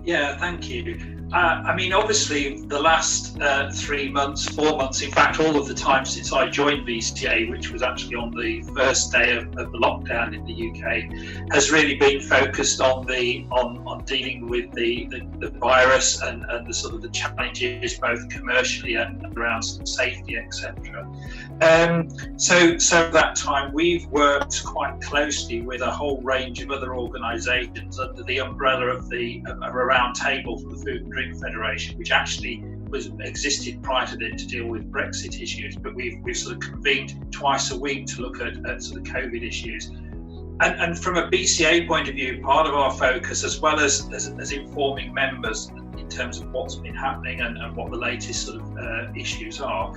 Yeah, thank you. I mean, obviously, the last 3 months, 4 months, in fact, all of the time since I joined VCA, which was actually on the first day of the lockdown in the UK, has really been focused on dealing with the virus and the sort of the challenges, both commercially and around safety, etc. So that time we've worked quite closely with a whole range of other organisations under the umbrella of a round table for the Food and Drink Federation, which actually existed prior to it to deal with Brexit issues, but we've sort of convened twice a week to look at sort of COVID issues. And from a BCA point of view, part of our focus, as well as informing members in terms of what's been happening and what the latest sort of issues are,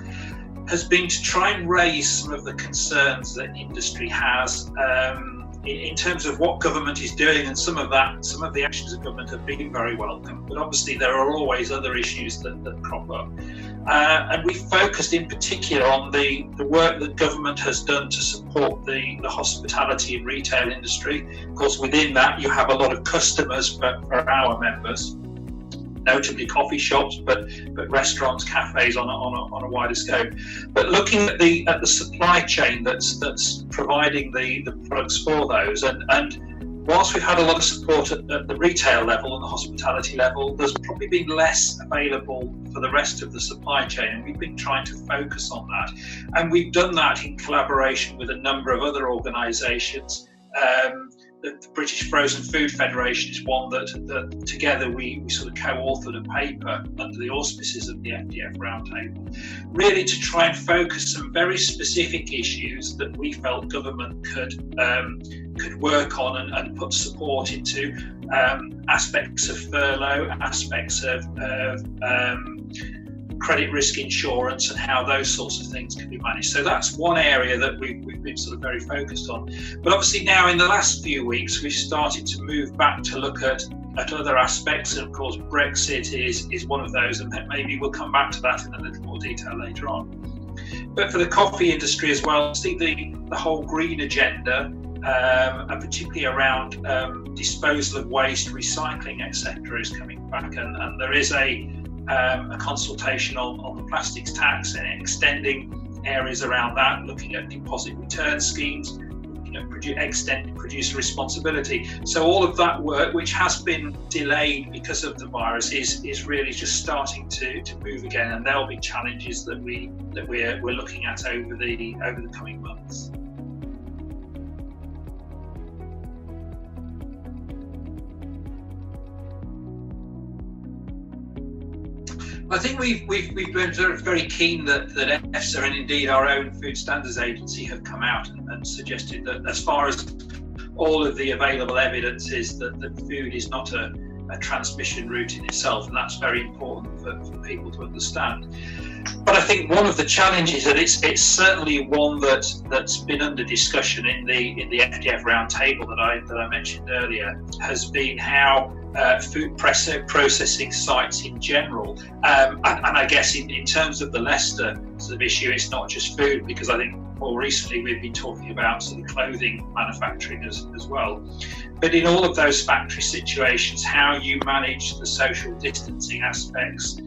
has been to try and raise some of the concerns that industry has in terms of what government is doing, and some of the actions of government have been very welcome, but obviously there are always other issues that crop up. And we focused in particular on the work that government has done to support the hospitality and retail industry. Of course, within that you have a lot of customers for our members, notably coffee shops, but restaurants, cafes on a wider scope. But looking at the supply chain that's providing the products for those, and whilst we've had a lot of support at the retail level and the hospitality level, there's probably been less available for the rest of the supply chain, and we've been trying to focus on that. And we've done that in collaboration with a number of other organisations. The British Frozen Food Federation is one that together we sort of co-authored a paper under the auspices of the FDF Roundtable, really to try and focus some very specific issues that we felt government could work on and put support into, aspects of furlough, aspects of credit risk insurance, and how those sorts of things can be managed. So that's one area that we've been sort of very focused on. But obviously now in the last few weeks we've started to move back to look at other aspects, and of course Brexit is one of those, and maybe we'll come back to that in a little more detail later on. But for the coffee industry as well, I see the whole green agenda, and particularly around disposal of waste, recycling, etc., is coming back, and there is a consultation on the plastics tax and extending areas around that, looking at deposit return schemes, looking at extended producer responsibility. So all of that work, which has been delayed because of the virus, is really just starting to move again, and there'll be challenges that we're looking at over the coming months. I think we've been very keen that EFSA and indeed our own Food Standards Agency have come out and suggested that, as far as all of the available evidence is, that food is not a transmission route in itself, and that's very important for people to understand. But I think one of the challenges, and it's certainly one that's been under discussion in the FDF roundtable that I mentioned earlier, has been how food processing sites in general, and I guess in terms of the Leicester sort of issue, it's not just food, because I think more recently we've been talking about sort of clothing manufacturing as well. But in all of those factory situations, how you manage the social distancing aspects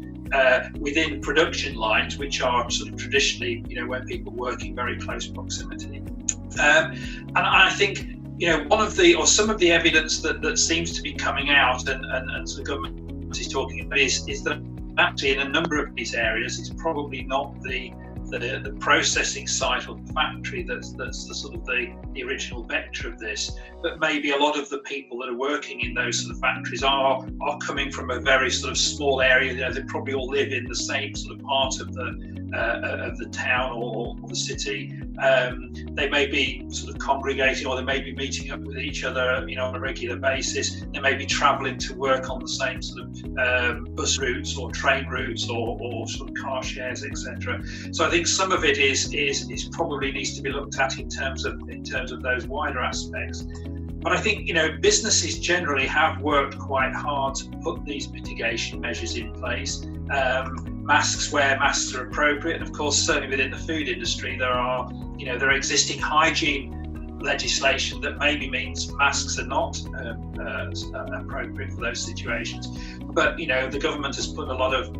within production lines, which are sort of traditionally, when people work in very close proximity. And I think, one of some of the evidence that seems to be coming out, and the government is talking about, is that actually in a number of these areas, it's probably not the processing site or the factory that's the sort of the original vector of this, but maybe a lot of the people that are working in those sort of factories are coming from a very sort of small area. They probably all live in the same sort of part of the town or the city. They may be sort of congregating, or they may be meeting up with each other, on a regular basis. They may be travelling to work on the same sort of bus routes or train routes or sort of car shares, etc. So I think some of it is probably needs to be looked at in terms of those wider aspects. But I think, businesses generally have worked quite hard to put these mitigation measures in place. Masks where masks are appropriate, and of course certainly within the food industry there are existing hygiene legislation that maybe means masks are not appropriate for those situations. But the government has put a lot of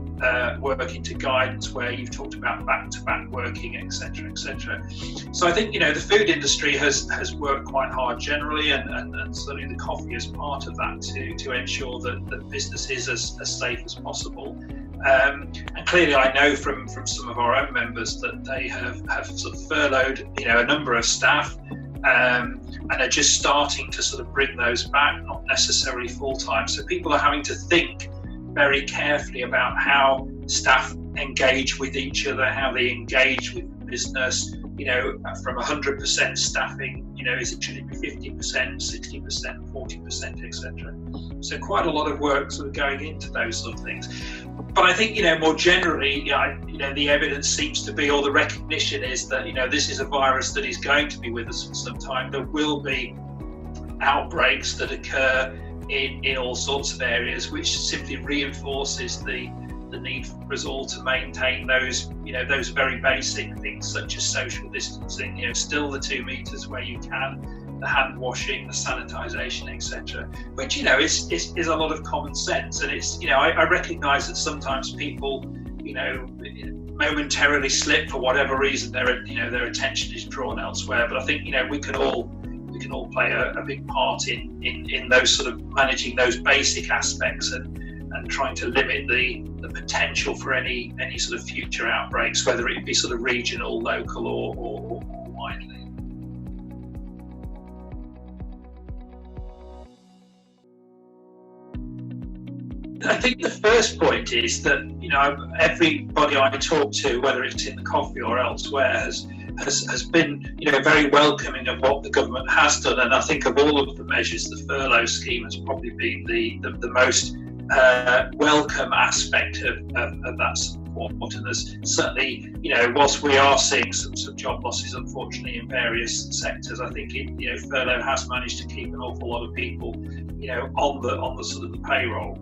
work into guidance where you've talked about back-to-back working, etc., etc. So I think the food industry has worked quite hard generally, and certainly the coffee is part of that to ensure that business is as safe as possible. And clearly, I know from some of our own members that they have sort of furloughed a number of staff. And are just starting to sort of bring those back, not necessarily full-time. So people are having to think very carefully about how staff engage with each other, how they engage with the business, from 100% staffing, is it should it be 50%, 60%, 40%, etc. So quite a lot of work sort of going into those sort of things. But I think, more generally, the evidence seems to be, or the recognition is that, this is a virus that is going to be with us for some time. There will be outbreaks that occur in all sorts of areas, which simply reinforces the need for us all to maintain those very basic things such as social distancing, still the 2 meters where you can, the hand washing, the sanitisation, etc. Which is a lot of common sense, and it's I recognise that sometimes people momentarily slip for whatever reason, their attention is drawn elsewhere. But I think we can all play a big part in those sort of managing those basic aspects and trying to limit the potential for any sort of future outbreaks, whether it be sort of regional, local, or widely. I think the first point is that everybody I talk to, whether it's in the coffee or elsewhere, has been very welcoming of what the government has done. And I think of all of the measures, the furlough scheme has probably been the most welcome aspect of that support. And there's certainly, whilst we are seeing some job losses, unfortunately, in various sectors, I think furlough has managed to keep an awful lot of people, on the sort of the payroll.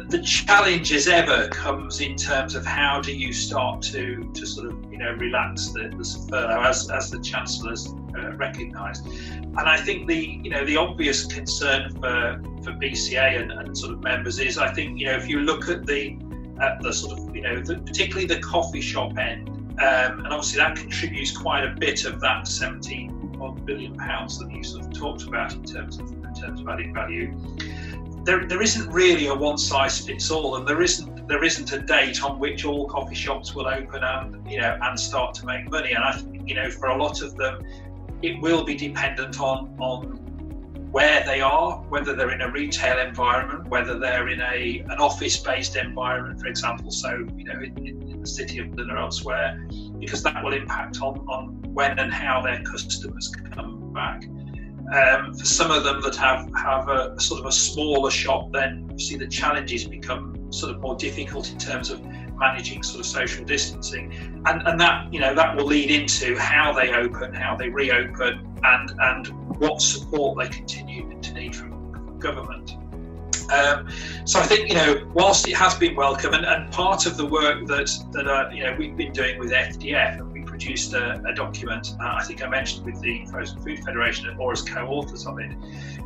The challenge as ever comes in terms of how do you start to sort of relax the furlough, as the Chancellor's recognised. And I think the obvious concern for BCA and sort of members is, I think if you look at the sort of particularly the coffee shop end, and obviously that contributes quite a bit of that £17 billion that you sort of talked about in terms of added value. There isn't really a one size fits all, and there isn't a date on which all coffee shops will open and start to make money. And I think for a lot of them, it will be dependent on where they are, whether they're in a retail environment, whether they're in an office-based environment, for example. So in the city of London or elsewhere, because that will impact on when and how their customers come back. For some of them that have a sort of a smaller shop, then obviously the challenges become sort of more difficult in terms of managing sort of social distancing, and that will lead into how they open, how they reopen, and what support they continue to need from government. So I think whilst it has been welcome, and part of the work that we've been doing with FDF, and we produced a document, I think I mentioned, with the Frozen Food Federation, or as co-authors of it,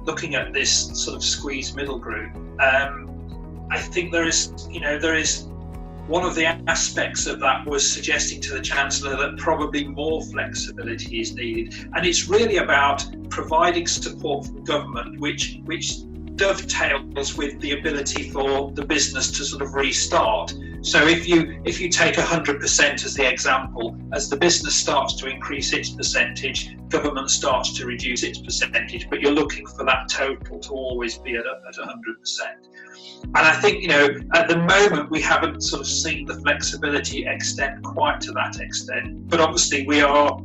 looking at this sort of squeezed middle group. I think there is one of the aspects of that was suggesting to the Chancellor that probably more flexibility is needed, and it's really about providing support from government, which dovetails with the ability for the business to sort of restart. So if you take 100% as the example, as the business starts to increase its percentage, government starts to reduce its percentage, but you're looking for that total to always be at 100%. And I think, at the moment, we haven't sort of seen the flexibility extend quite to that extent. But obviously we are,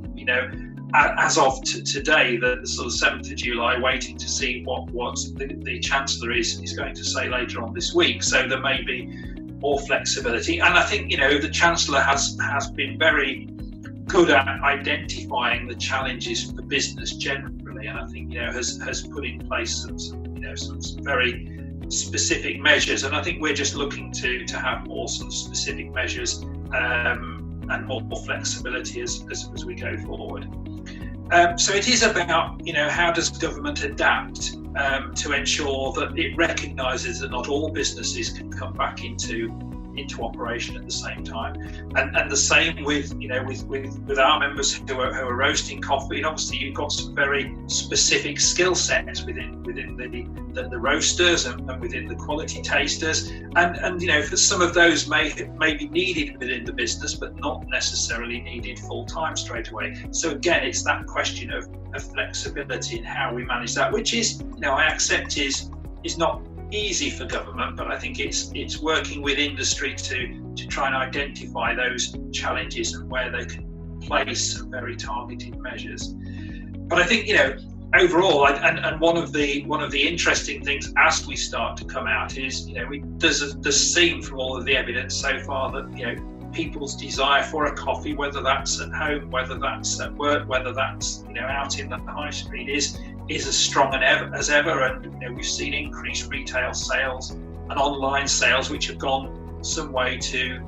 as of today, the sort of 7th of July, waiting to see what the Chancellor is going to say later on this week. So there may be more flexibility. And I think, the Chancellor has been very good at identifying the challenges for business generally. And I think, has put in place some very specific measures, and I think we're just looking to have more sort of specific measures and more flexibility as we go forward. So it is about, how does government adapt to ensure that it recognises that not all businesses can come back into operation at the same time, and the same with with our members who are roasting coffee. And obviously you've got some very specific skill sets within the roasters and within the quality tasters, and for some of those may be needed within the business, but not necessarily needed full time straight away. So again, it's that question of flexibility in how we manage that, which is, I accept is not easy for government, but I think it's working with industry to try and identify those challenges and where they can place some very targeted measures. But I think overall, and one of the interesting things as we start to come out is does seem from all of the evidence so far that people's desire for a coffee, whether that's at home, whether that's at work, whether that's out in the high street, is as strong as ever. And we've seen increased retail sales and online sales, which have gone some way to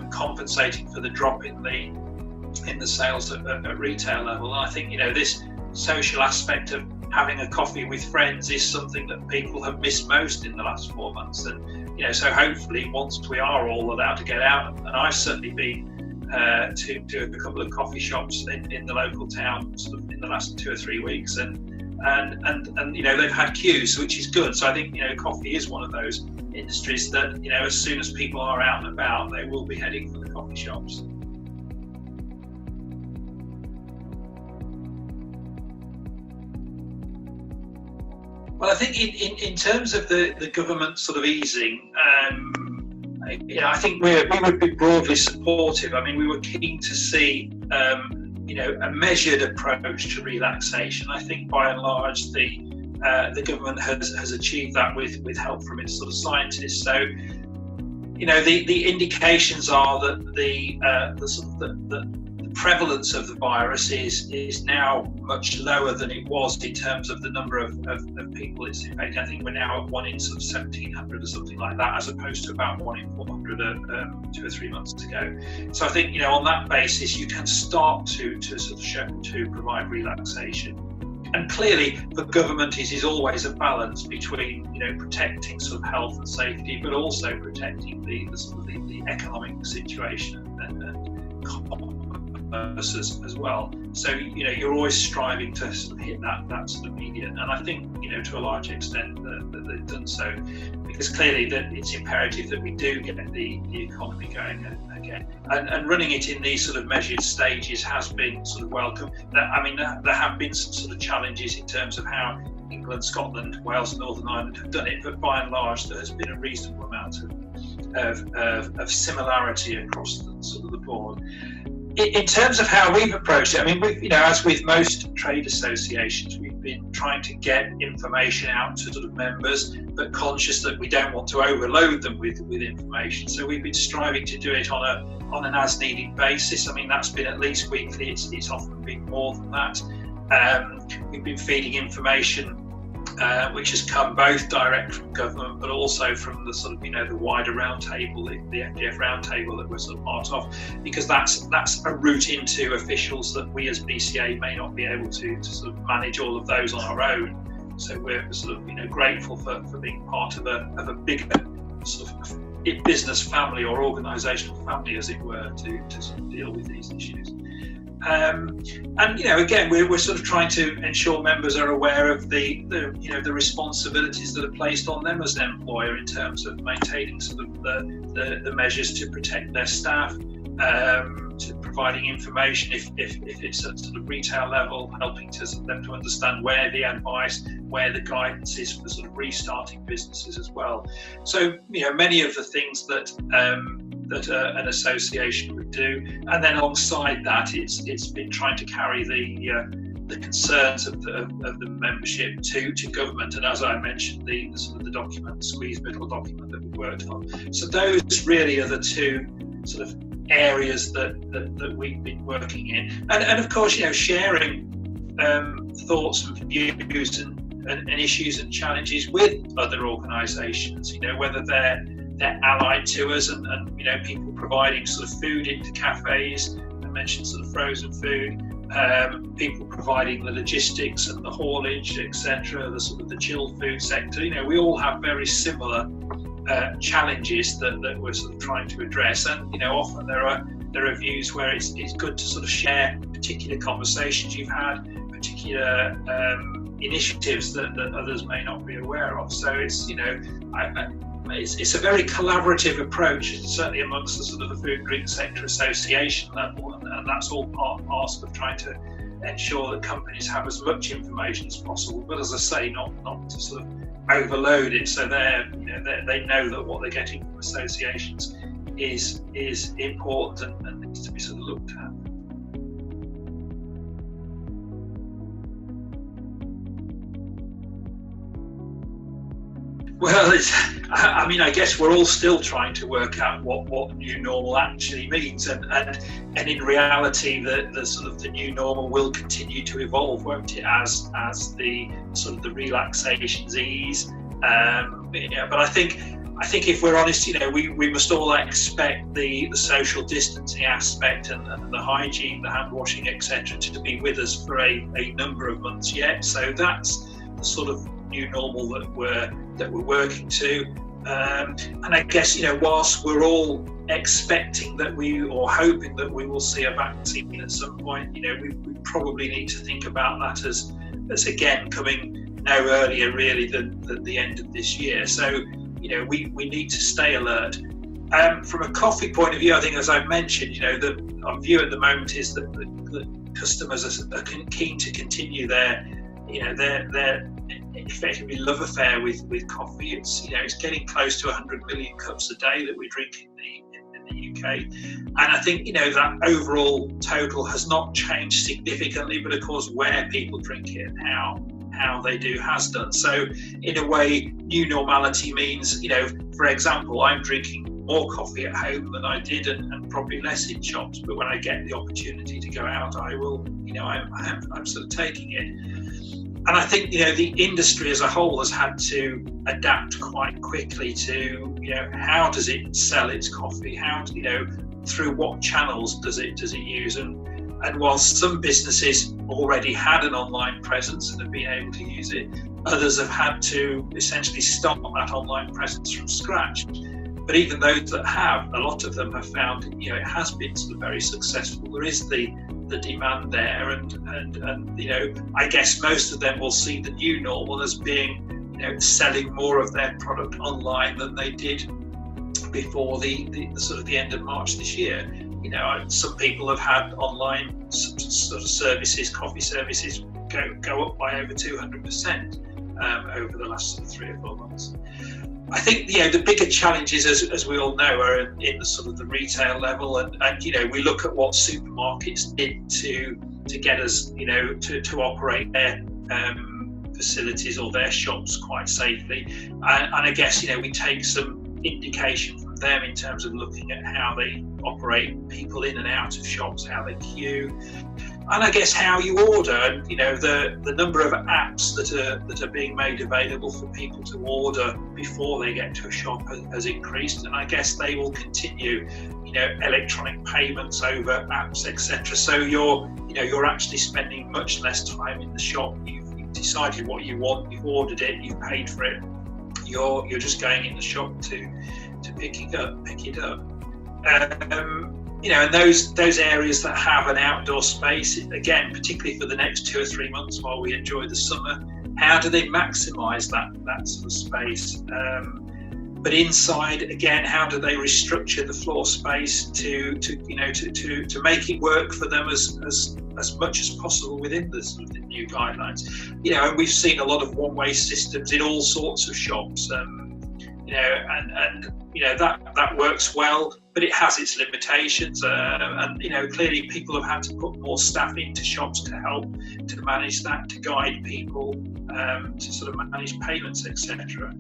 compensating for the drop in the sales at retail level. And I think this social aspect of having a coffee with friends is something that people have missed most in the last 4 months. And so hopefully once we are all allowed to get out, and I've certainly been to a couple of coffee shops in the local town sort of in the last 2 or 3 weeks, and they've had queues, which is good. So I think coffee is one of those industries that as soon as people are out and about, they will be heading for the coffee shops. Well, I think in terms of the government sort of easing, I think we would be broadly supportive. I mean, we were keen to see a measured approach to relaxation. I think by and large the government has achieved that with help from its sort of scientists. So the indications are that the prevalence of the virus is now much lower than it was in terms of the number of people it's infecting. I think we're now at 1 in sort of 1,700 or something like that, as opposed to about 1 in 400 2 or 3 months ago. So I think on that basis you can start to provide relaxation. And clearly for government it is always a balance between protecting sort of health and safety, but also protecting the economic situation and commerce as well. So you're always striving to sort of hit that sort of median, and I think to a large extent that they've done so, because clearly that it's imperative that we do get the economy going again, and running it in these sort of measured stages has been sort of welcome. I mean, there have been some sort of challenges in terms of how England, Scotland, Wales, Northern Ireland have done it, but by and large there has been a reasonable amount of similarity across the board. In terms of how we've approached it, I mean, as with most trade associations, we've been trying to get information out to sort of members, but conscious that we don't want to overload them with information. So we've been striving to do it on an as-needed basis. I mean, that's been at least weekly. It's often been more than that. We've been feeding information which has come both direct from government, but also from the sort of the wider roundtable, the FDF roundtable that we're sort of part of, because that's a route into officials that we as BCA may not be able to sort of manage all of those on our own. So we're sort of grateful for being part of a bigger sort of business family or organisational family, as it were, to sort of deal with these issues. And again, we're sort of trying to ensure members are aware of the responsibilities that are placed on them as an employer in terms of maintaining sort of the measures to protect their staff, to providing information if it's at sort of retail level, helping them to understand where the advice, where the guidance is for sort of restarting businesses as well. So many of the things that an association would do, and then alongside that, it's been trying to carry the concerns of the membership to government. And as I mentioned, the sort of the document, the squeeze middle document that we worked on. So those really are the two sort of areas that we've been working in, and of course sharing thoughts and views and issues and challenges with other organisations, whether they're allied to us, and people providing sort of food into cafes. I mentioned sort of frozen food, people providing the logistics and the haulage, etc., the sort of the chilled food sector. We all have very similar challenges that we're sort of trying to address, and often there are views where it's good to sort of share particular conversations you've had, particular initiatives that others may not be aware of. So it's it's a very collaborative approach, certainly amongst the sort of the food and drink sector association level, and that's all part and parcel of trying to ensure that companies have as much information as possible, but as I say, not to sort of overload it, so they know that what they're getting from associations is important and needs to be sort of looked at. Well, I guess we're all still trying to work out what new normal actually means, and in reality, the sort of the new normal will continue to evolve, won't it? As the sort of the relaxations ease. But I think if we're honest, we must all expect the social distancing aspect and the hygiene, the hand washing, etc., to be with us for a number of months yet. So that's the sort of new normal that we're working to, and I guess whilst we're all expecting or hoping that we will see a vaccine at some point, we probably need to think about that as again coming no earlier really than the end of this year. So we need to stay alert. From a coffee point of view, I think, as I mentioned, our view at the moment is that the customers are keen to continue their effectively love affair with coffee. It's getting close to 100 million cups a day that we drink in the UK, and I think that overall total has not changed significantly, but of course where people drink it and how they do has done. So in a way, new normality means for example, I'm drinking more coffee at home than I did, and probably less in shops, but when I get the opportunity to go out, I will, I'm sort of taking it. And I think the industry as a whole has had to adapt quite quickly to how does it sell its coffee, through what channels does it use, and whilst some businesses already had an online presence and have been able to use it, others have had to essentially start that online presence from scratch. But even those that have, a lot of them have found it has been sort of very successful. There is the demand there, and I guess most of them will see the new normal as being selling more of their product online than they did before the sort of the end of March this year. Some people have had online sort of services, coffee services, go up by over 200% over the last sort of 3 or 4 months. I think the bigger challenges, as we all know, are in the sort of the retail level, and we look at what supermarkets did to get us to operate their facilities or their shops quite safely, and I guess we take some indication from them in terms of looking at how they operate people in and out of shops, how they queue, and I guess how you order, and the number of apps that are being made available for people to order before they get to a shop has increased, and I guess they will continue. Electronic payments over apps, etc. So you're actually spending much less time in the shop. You've decided what you want, you've ordered it, you've paid for it. You're just going in the shop to pick it up. And those areas that have an outdoor space, again, particularly for the next 2 or 3 months while we enjoy the summer, how do they maximise that sort of space? But inside, again, how do they restructure the floor space to make it work for them as much as possible within the sort of the new guidelines? And we've seen a lot of one-way systems in all sorts of shops. That works well, but it has its limitations. And clearly people have had to put more staff into shops to help to manage that, to guide people, to sort of manage payments, etc.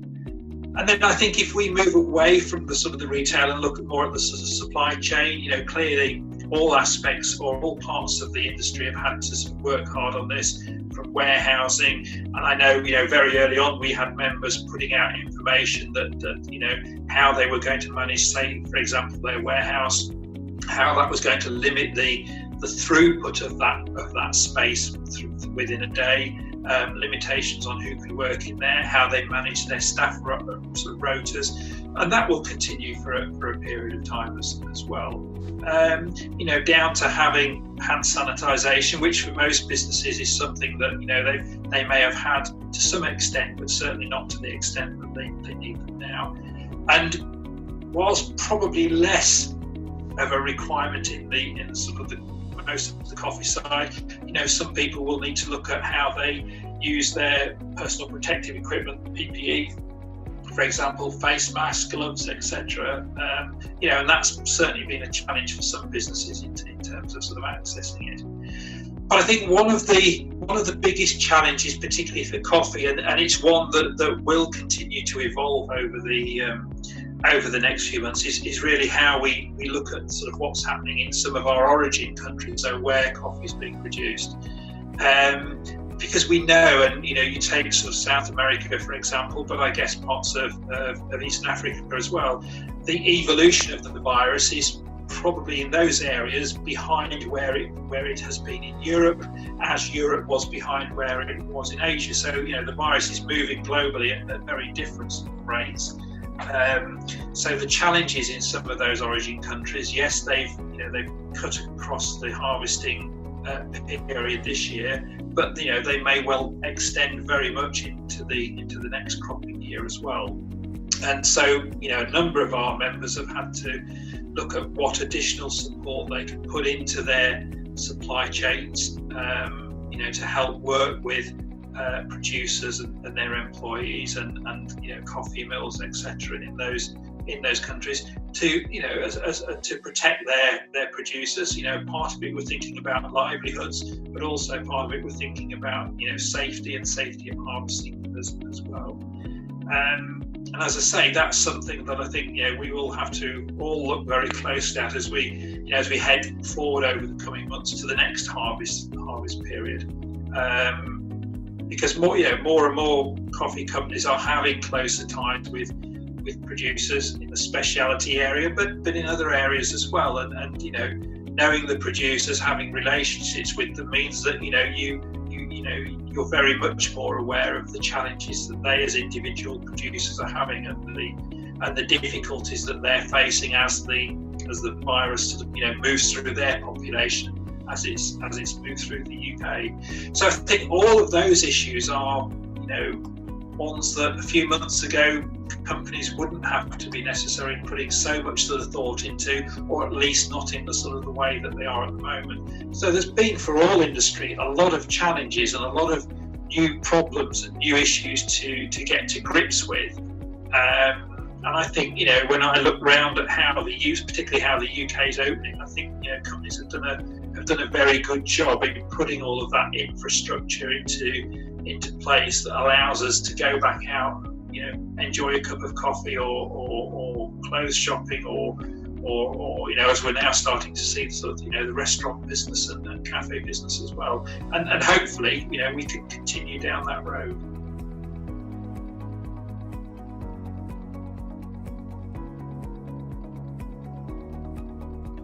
And then I think if we move away from the sort of the retail and look more at the sort of supply chain, clearly all aspects or all parts of the industry have had to sort of work hard on this, from warehousing. And I know, very early on we had members putting out information that how they were going to manage, say, for example, their warehouse, how that was going to limit the the throughput of that space within a day, limitations on who can work in there, how they manage their staff sort of rotas, and that will continue for a period of time as well. Down to having hand sanitisation, which for most businesses is something that they may have had to some extent, but certainly not to the extent that they need them now. And whilst probably less of a requirement in sort of the most of the coffee side, some people will need to look at how they use their personal protective equipment, PPE, for example, face masks, gloves, etc. And that's certainly been a challenge for some businesses in terms of sort of accessing it. But I think one of the biggest challenges, particularly for coffee, and it's one that will continue to evolve over the next few months, is really how we look at sort of what's happening in some of our origin countries, so where coffee is being produced. Because we know, and you take sort of South America, for example, but I guess parts of Eastern Africa as well, the evolution of the virus is probably in those areas behind where it has been in Europe, as Europe was behind where it was in Asia. So the virus is moving globally at very different rates. So the challenges in some of those origin countries, yes, they've cut across the harvesting period this year, but they may well extend very much into the next cropping year as well. And so a number of our members have had to look at what additional support they can put into their supply chains, to help work with producers and their employees and coffee mills, etc. in those countries to to protect their producers. Part of it we're thinking about livelihoods, but also part of it we're thinking about safety of harvesting as well. And as I say, that's something that I think we will have to all look very closely at as we head forward over the coming months to the next harvest period. Because more and more coffee companies are having closer ties with producers in the specialty area, but in other areas as well. And knowing the producers, having relationships with them means that you're very much more aware of the challenges that they as individual producers are having and the difficulties that they're facing as the virus sort of moves through their population as it's moved through the UK. So I think all of those issues are ones that a few months ago companies wouldn't have to be necessarily putting so much sort of thought into, or at least not in the sort of the way that they are at the moment. So there's been, for all industry, a lot of challenges and a lot of new problems and new issues to get to grips with. And I think, when I look round at particularly how the UK is opening, I think companies have done a very good job in putting all of that infrastructure into place that allows us to go back out, enjoy a cup of coffee or clothes shopping or as we're now starting to see sort of the restaurant business and cafe business as well, and hopefully we can continue down that road.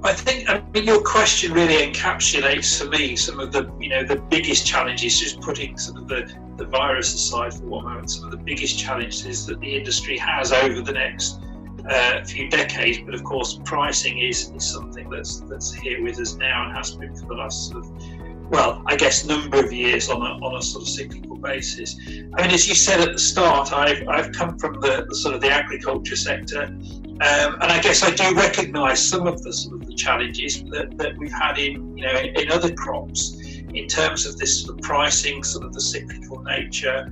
I think your question really encapsulates for me some of the biggest challenges, just putting sort of the virus aside for one moment, some of the biggest challenges that the industry has over the next few decades. But of course pricing is something that's here with us now and has been for the last sort of number of years on a sort of cyclical basis. As you said at the start, I've come from the sort of the agriculture sector, and I guess I do recognise some of the sort of the challenges that we've had in other crops in terms of this sort of pricing, sort of the cyclical nature,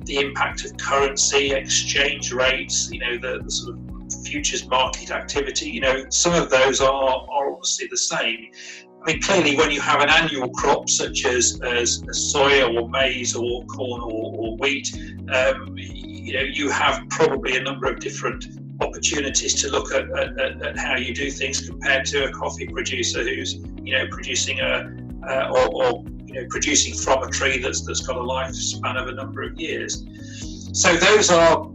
the impact of currency, exchange rates, the sort of futures market activity. Some of those are obviously the same. Clearly, when you have an annual crop such as soya or maize or corn or wheat, you have probably a number of different opportunities to look at how you do things compared to a coffee producer who's producing producing from a tree that's got a lifespan of a number of years. So those are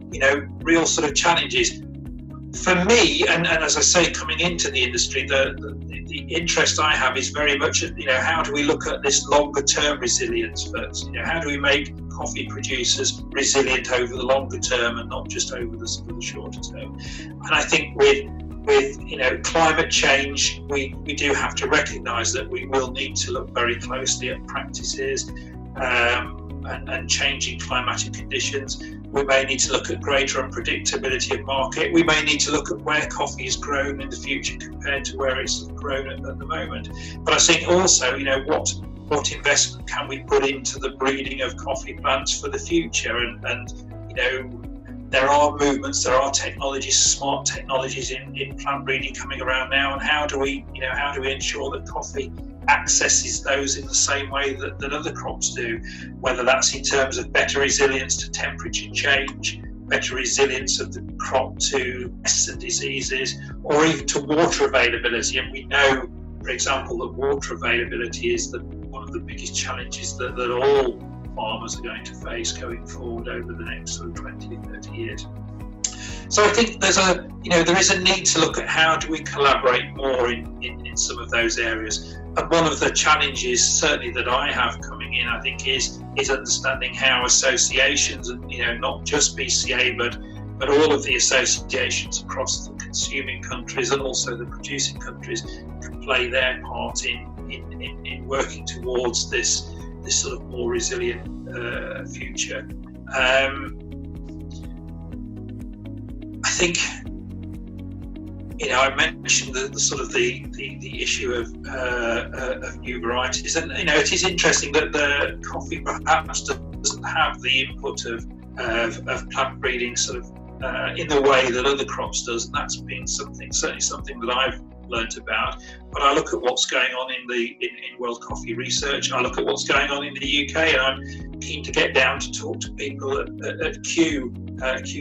real sort of challenges for me. And as I say, coming into the industry, the interest I have is very much, how do we look at this longer term resilience first? How do we make coffee producers resilient over the longer term and not just over the sort of the shorter term? And I think with climate change, we do have to recognise that we will need to look very closely at practices and changing climatic conditions. We may need to look at greater unpredictability of market. We may need to look at where coffee is grown in the future compared to where it's grown at the moment. But I think also, what investment can we put into the breeding of coffee plants for the future? And there are movements, there are technologies, smart technologies in plant breeding coming around now. And how do we ensure that coffee accesses those in the same way that other crops do, whether that's in terms of better resilience to temperature change, better resilience of the crop to pests and diseases, or even to water availability. And we know, for example, that water availability is one of the biggest challenges that all farmers are going to face going forward over the next sort of 20, 30 years. So I think there is a need to look at how do we collaborate more in some of those areas. And one of the challenges certainly that I have coming in, I think, is understanding how associations, and not just BCA, but all of the associations across the consuming countries and also the producing countries can play their part in working towards this sort of more resilient future. I think, I mentioned the issue of new varieties, and it is interesting that the coffee perhaps doesn't have the input of plant breeding sort of in the way that other crops does, and that's been certainly something that I've learnt about. But I look at what's going on in World Coffee Research. I look at what's going on in the UK, and I'm keen to get down to talk to people at Kew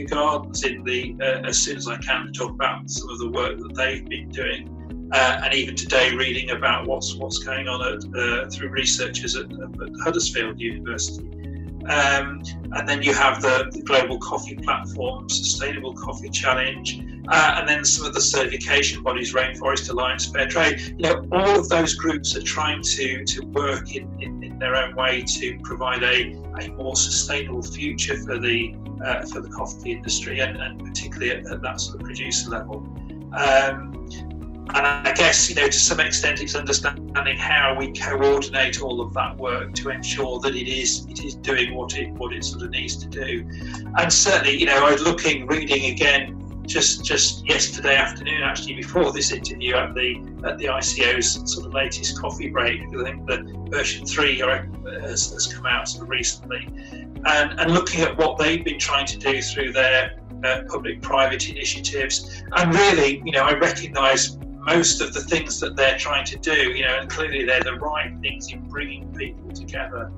Gardens as soon as I can, to talk about some of the work that they've been doing, and even today reading about what's going on through researchers at Huddersfield University. And then you have the Global Coffee Platform, Sustainable Coffee Challenge, and then some of the certification bodies, Rainforest Alliance, Fair Trade. All of those groups are trying to work in their own way to provide a more sustainable future for the coffee industry, and particularly at that sort of producer level. And I guess, to some extent, it's understanding how we coordinate all of that work to ensure that it is doing what it sort of needs to do. And certainly, I was reading again just yesterday afternoon, actually, before this interview, at the ICO's sort of latest coffee break, because I think the version 3 has come out sort of recently, and looking at what they've been trying to do through their public-private initiatives. And really, I recognise most of the things that they're trying to do, and clearly they're the right things in bringing people together.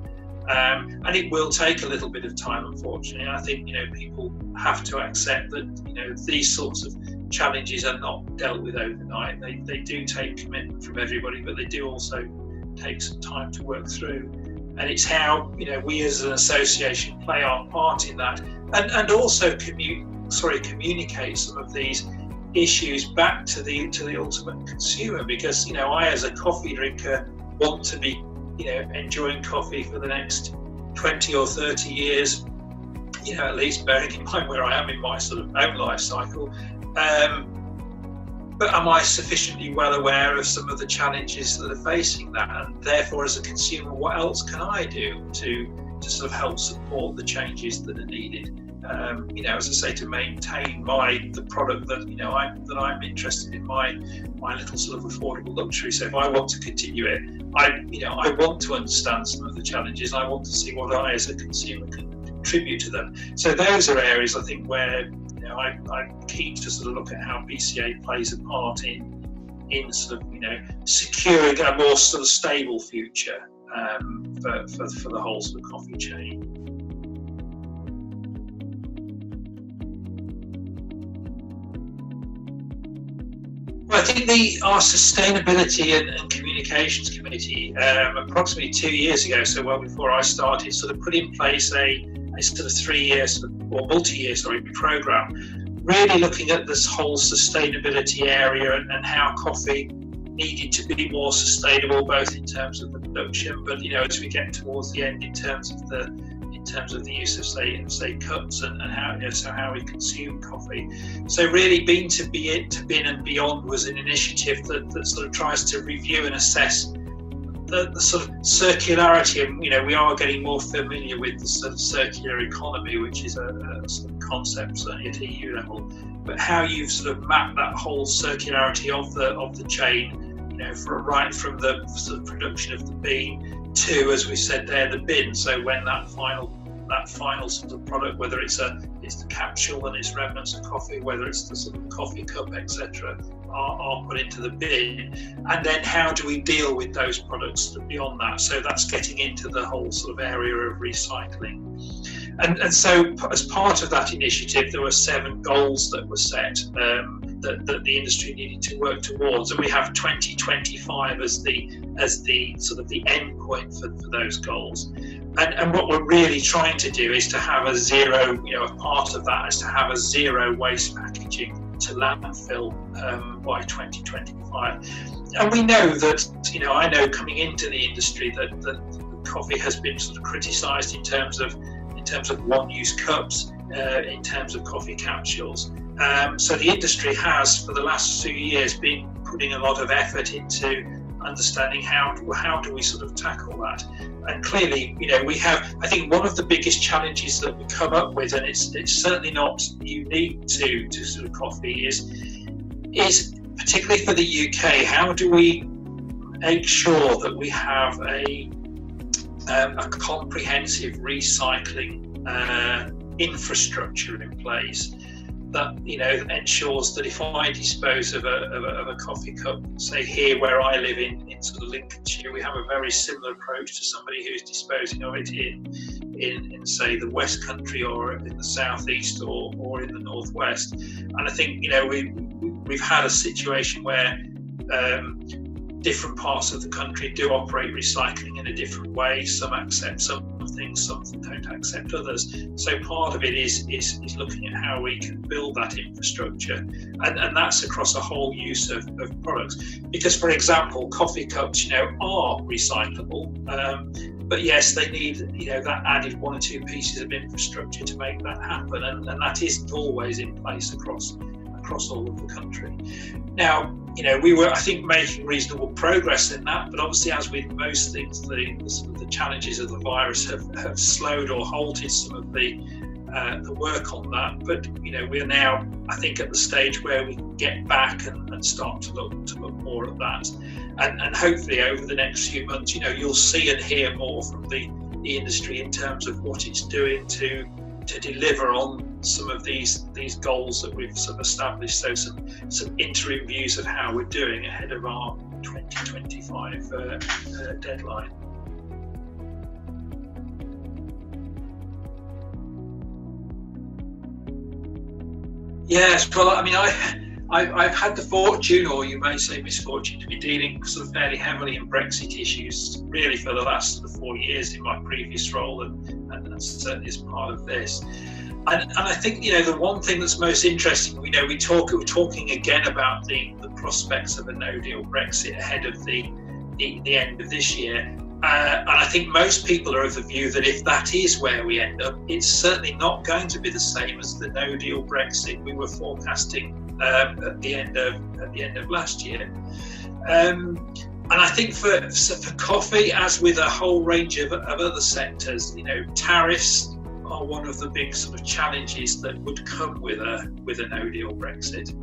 And it will take a little bit of time, unfortunately. And I think, people have to accept that, these sorts of challenges are not dealt with overnight. They do take commitment from everybody, but they do also take some time to work through. And it's how, we as an association play our part in that, and also communicate some of these issues back to the ultimate consumer, because I, as a coffee drinker, want to be enjoying coffee for the next 20 or 30 years, at least, bearing in mind where I am in my sort of own life cycle. But am I sufficiently well aware of some of the challenges that are facing that? And therefore, as a consumer, what else can I do to sort of help support the changes that are needed? As I say, to maintain the product that I'm interested in, my little sort of affordable luxury. So if I want to continue it, I want to understand some of the challenges. I want to see what I, as a consumer, can contribute to them. So those are areas, I think, where I'm keen to sort of look at how BCA plays a part in sort of securing a more sort of stable future for the whole sort of coffee chain. I think our sustainability and communications committee, approximately 2 years ago, so well before I started, sort of put in place a sort of 3-year or multi-year program, really looking at this whole sustainability area and how coffee needed to be more sustainable, both in terms of the production, but as we get towards the end, in terms of the use of say cups and how we consume coffee. So really, Bean to Bin and Beyond was an initiative that sort of tries to review and assess the sort of circularity, and we are getting more familiar with the sort of circular economy, which is a sort of concept certainly at EU level, but how you've sort of mapped that whole circularity of the chain, right from the sort of production of the bean to, as we said there, the bin. So when that final sort of product, whether it's the capsule and its remnants of coffee, whether it's the sort of coffee cup, etc., are put into the bin, and then how do we deal with those products beyond that? So that's getting into the whole sort of area of recycling. And so as part of that initiative, there were 7 goals that were set that the industry needed to work towards, and we have 2025 as the sort of the end point for those goals. And what we're really trying to do is to have a zero, a part of that is to have a zero waste packaging to landfill by 2025. And we know that, I know coming into the industry that coffee has been sort of criticised in terms of one-use cups, in terms of coffee capsules. So the industry has, for the last few years, been putting a lot of effort into understanding how do we sort of tackle that. And clearly, we have, I think one of the biggest challenges that we come up with, and it's certainly not unique to sort of coffee, is particularly for the UK, how do we make sure that we have a comprehensive recycling infrastructure in place that ensures that if I dispose of a coffee cup, say here where I live in sort of Lincolnshire, we have a very similar approach to somebody who's disposing of it in say the West Country or in the Southeast or in the Northwest. And I think we've had a situation where different parts of the country do operate recycling in a different way. Some accept some things, some don't accept others. So part of it is looking at how we can build that infrastructure, and that's across a whole use of products. Because, for example, coffee cups, are recyclable, but yes, they need that added 1 or 2 pieces of infrastructure to make that happen, and that isn't always in place across all of the country. Now, we were, I think, making reasonable progress in that, but obviously, as with most things, the challenges of the virus have slowed or halted some of the work on that. But we are now, I think, at the stage where we can get back and start to look more at that, and hopefully over the next few months, you'll see and hear more from the industry in terms of what it's doing to deliver on some of these goals that we've sort of established. So some interim views of how we're doing ahead of our 2025 deadline. Yes, well, I mean, I've had the fortune, or you may say misfortune, to be dealing sort of fairly heavily in Brexit issues really for the last sort of 4 years in my previous role, and certainly as part of this. And I think the one thing that's most interesting, we're talking again about the prospects of a no-deal Brexit ahead of the end of this year. And I think most people are of the view that if that is where we end up, it's certainly not going to be the same as the no-deal Brexit we were forecasting at the end of last year. And I think for coffee, as with a whole range of other sectors, tariffs are one of the big sort of challenges that would come with a no-deal Brexit.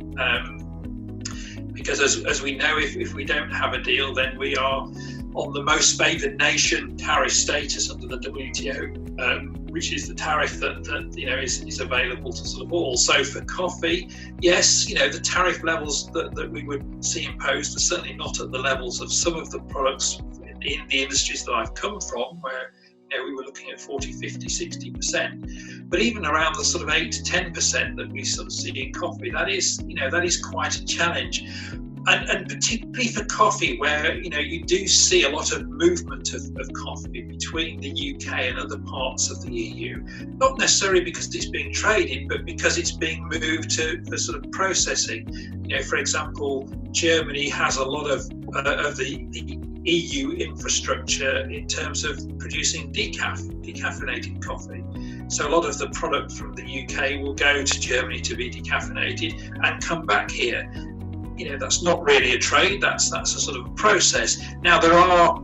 Because as we know, if we don't have a deal, then we are on the most favoured nation tariff status under the WTO, which is the tariff that is available to sort of all. So for coffee, yes, the tariff levels that we would see imposed are certainly not at the levels of some of the products in the industries that I've come from, where we were looking at 40, 50, 60%. But even around the sort of 8 to 10% that we sort of see in coffee, that is quite a challenge. And particularly for coffee, where you do see a lot of movement of coffee between the UK and other parts of the EU, not necessarily because it's being traded, but because it's being moved for sort of processing. For example, Germany has a lot of the EU infrastructure in terms of producing decaffeinated coffee. So a lot of the product from the UK will go to Germany to be decaffeinated and come back here. That's not really a trade, that's a sort of process. Now there are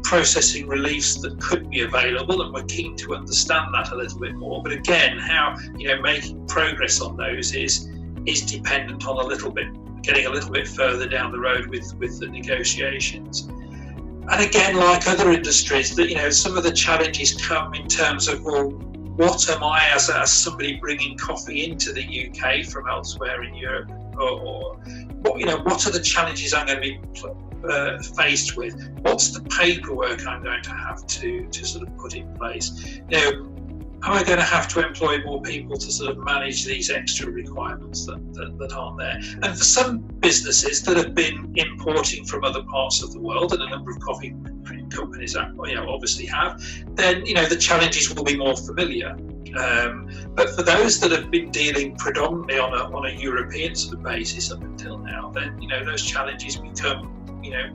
processing reliefs that could be available, and we're keen to understand that a little bit more. But again, how making progress on those is dependent on getting a little bit further down the road with the negotiations. And again, like other industries, that some of the challenges come in terms of, well, what am I as somebody bringing coffee into the UK from elsewhere in Europe, or what are the challenges I'm going to be faced with? What's the paperwork I'm going to have to sort of put in place? Am I going to have to employ more people to sort of manage these extra requirements that aren't there? And for some businesses that have been importing from other parts of the world, and a number of coffee companies obviously have, then the challenges will be more familiar. But for those that have been dealing predominantly on a European sort of basis up until now, then those challenges become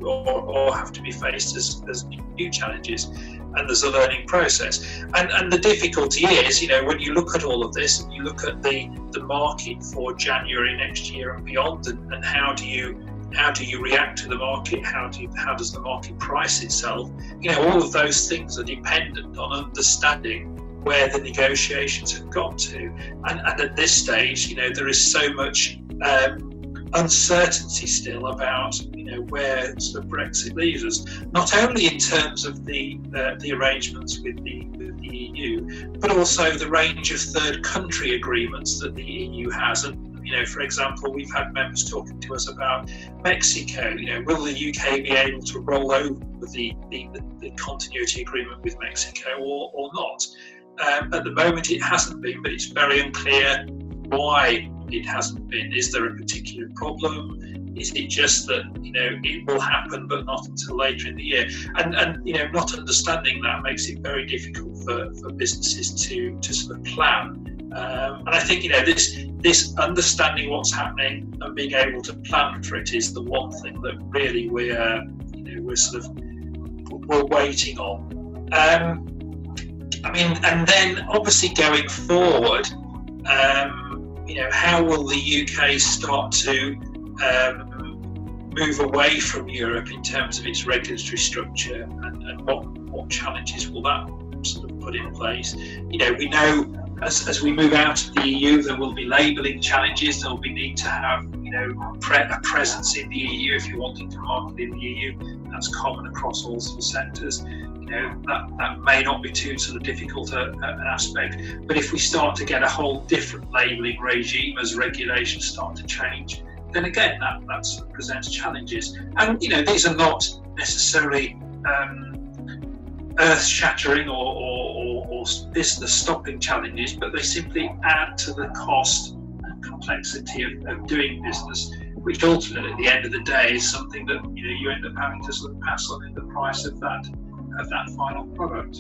or have to be faced as new challenges, and there's a learning process. And the difficulty is, when you look at all of this and you look at the market for January next year and beyond, and how do you react to the market? How does the market price itself? All of those things are dependent on understanding where the negotiations have got to. And at this stage, there is so much uncertainty still about where sort of Brexit leaves us, not only in terms of the arrangements with the EU, but also the range of third country agreements that the EU has. And for example, we've had members talking to us about Mexico. Will the UK be able to roll over the continuity agreement with Mexico or not? At the moment it hasn't been, but it's very unclear why it hasn't been. Is there a particular problem? Is it just that it will happen but not until later in the year? And not understanding that makes it very difficult for businesses to sort of plan. And I think this understanding what's happening and being able to plan for it is the one thing that really we're waiting on. And then obviously going forward, how will the UK start to move away from Europe in terms of its regulatory structure, and what challenges will that sort of put in place? We know as we move out of the EU, there will be labelling challenges. There will be need to have a presence in the EU if you're wanting to market in the EU. That's common across all sorts of sectors. That may not be too sort of difficult an aspect, but if we start to get a whole different labelling regime as regulations start to change, then again that sort of presents challenges. And these are not necessarily earth-shattering or business-stopping challenges, but they simply add to the cost and complexity of doing business, which ultimately at the end of the day is something that you end up having to sort of pass on in the price of that final product.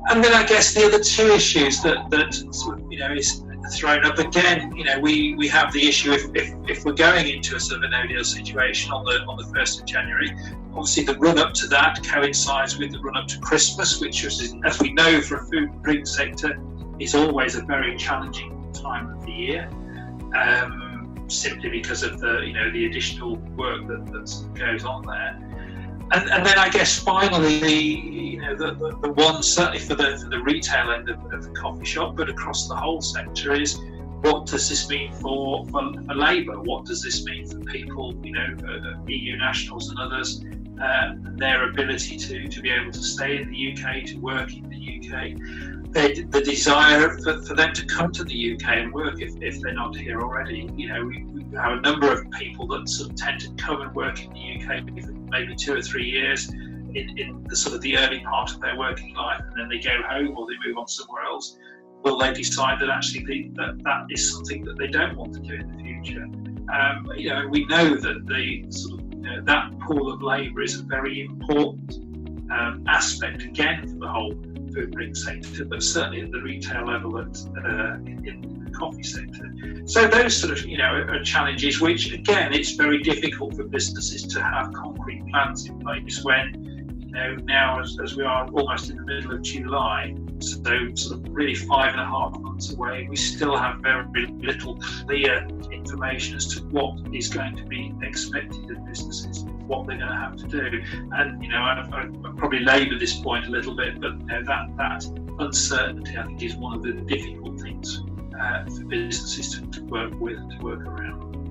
And then I guess the other two issues that sort of, is thrown up again, we have the issue if we're going into a sort of a no-deal situation on the 1st of January, obviously the run up to that coincides with the run up to Christmas, which is, as we know, for a food and drink sector, is always a very challenging time of the year, simply because of the additional work that goes on there. And then I guess finally the one certainly for the retail end of the coffee shop, but across the whole sector, is what does this mean for labour? What does this mean for people, EU nationals and others, their ability to be able to stay in the UK, to work in the UK, the desire for them to come to the UK and work if they're not here already. We have a number of people that sort of tend to come and work in the UK for maybe 2 or 3 years in the sort of the early part of their working life, and then they go home or they move on somewhere else. Will they decide that actually that is something that they don't want to do in the future? We know that the sort of that pool of labour is a very important aspect again for the whole food and drink sector, but certainly at the retail level in coffee sector. So those sort of, are challenges which, again, it's very difficult for businesses to have concrete plans in place when, now as we are almost in the middle of July, so sort of really 5.5 months away, we still have very little clear information as to what is going to be expected of businesses, what they're going to have to do. And I've probably laboured this point a little bit, but that uncertainty, I think, is one of the difficult things for businesses to work with and to work around.